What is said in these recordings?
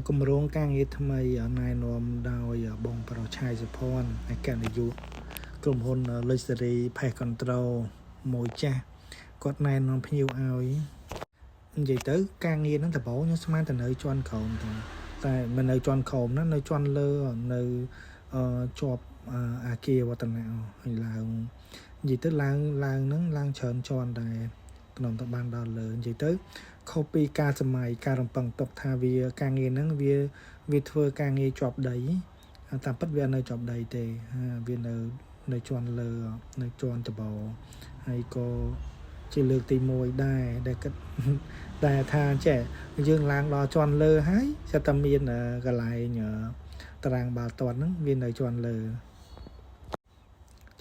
គម្រោងការងារថ្មីណែនាំដោយបងប្រឆាយសុភ័ណ្ឌឯកនាយកក្រុមហ៊ុន Luxury Pest Control មួយចាស់គាត់ណែនាំភ្ញៀវឲ្យនិយាយទៅការងារហ្នឹងដំបូងខ្ញុំស្មានតែនៅជាន់ក្រោមតែមិននៅជាន់ក្រោមណានៅជាន់លើនៅជាប់អាគារវឌ្ឍនៈហើយឡើងនិយាយទៅឡើងហ្នឹងឡើងច្រើនជាន់ដែរក្នុងទៅបានដល់លើនិយាយទៅខុសពីការសម័យការរំពឹងទុកថាវាការងារហ្នឹងវាធ្វើការងារជាប់ដីតាមពិតវានៅជាប់ដីទេវានៅជាន់លើនៅជាន់ដបហើយក៏ជាលើកទី1ដែរដែលគិតតែថាចេះយើងឡើងដល់ជាន់លើហើយស្ទើរមានកន្លែងតារាងបាល់ទាត់ហ្នឹងវានៅជាន់លើ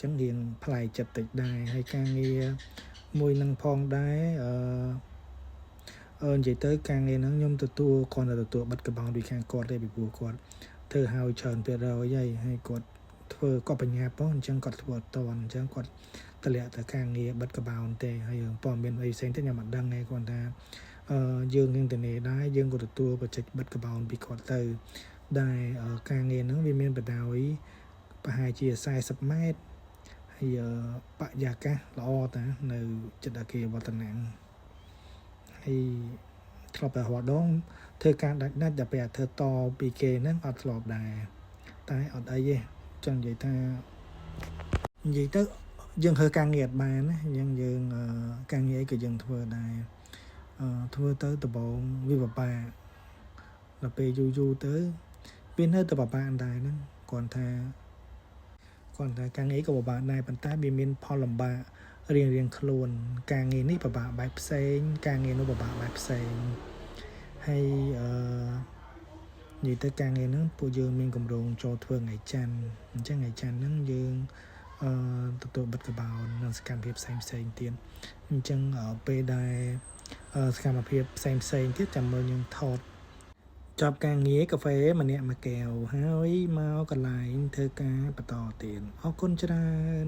ចឹងរៀងផ្លែកចិត្តតិចដែរហើយការងារមួយនឹងផងដែរនិយាយទៅការងារហ្នឹងខ្ញុំទទួលគាត់ទៅទទួលបិទកបោនពីខាងគាត់ទេពីព្រោះគាត់ធ្វើឲ្យច្រើន%ហើយគាត់ធ្វើក៏បញ្ញាផងអញ្ចឹងគាត់ធ្វើអត់តន់អញ្ចឹងគាត់តម្លាក់ទៅការងារបិទកបោនទេហើយព័ត៌មានអីផ្សេងទៀតខ្ញុំអត់ដឹងទេគាត់ថាយើងនឹងទៅនេះដែរយើងក៏ទទួលបច្ចេកបិទកបោនពីគាត់ទៅដែលការងារហ្នឹងវាមានបណ្ដោយប្រហែលជា40ម៉ែត្រហើយបរិយាកាសល្អតានៅចិត្តអាគារវឌ្ឍនៈហើយធ្លាប់តែរហដងធ្វើការដាច់តែពេលធ្វើតពីគេហ្នឹងអត់ធ្លាប់ដែរតែអត់អីទេចង់និយាយថានិយាយទៅយើងធ្វើការងារអត់បានណាយើងការងារអីក៏យើងធ្វើដែរធ្វើទៅដំបងវាពិបាកដល់ពេលយូរទៅវានៅតែពិបាកដែរហ្នឹងគាត់ថាការងារក៏ពិបាកដែរប៉ុន្តែវាមានផលលំបាករៀងខ្លួនការងារនេះពិបាកបែបផ្សេងការងារនោះពិបាកបែបផ្សេងហើយនិយាយទៅការងារហ្នឹងពួកយើងមានកម្រងចូលធ្វើថ្ងៃច័ន្ទអញ្ចឹងថ្ងៃច័ន្ទហ្នឹងយើងទទួលបិទកបោននិងសកម្មភាពផ្សេងទៀតអញ្ចឹងពេលដែលសកម្មភាពផ្សេងទៀតចាំមើលយើងថតចប់ការងារកាហ្វេម្នាក់មួយកែវហើយមកកន្លែងធ្វើការបន្តទៀតអរគុណច្រើន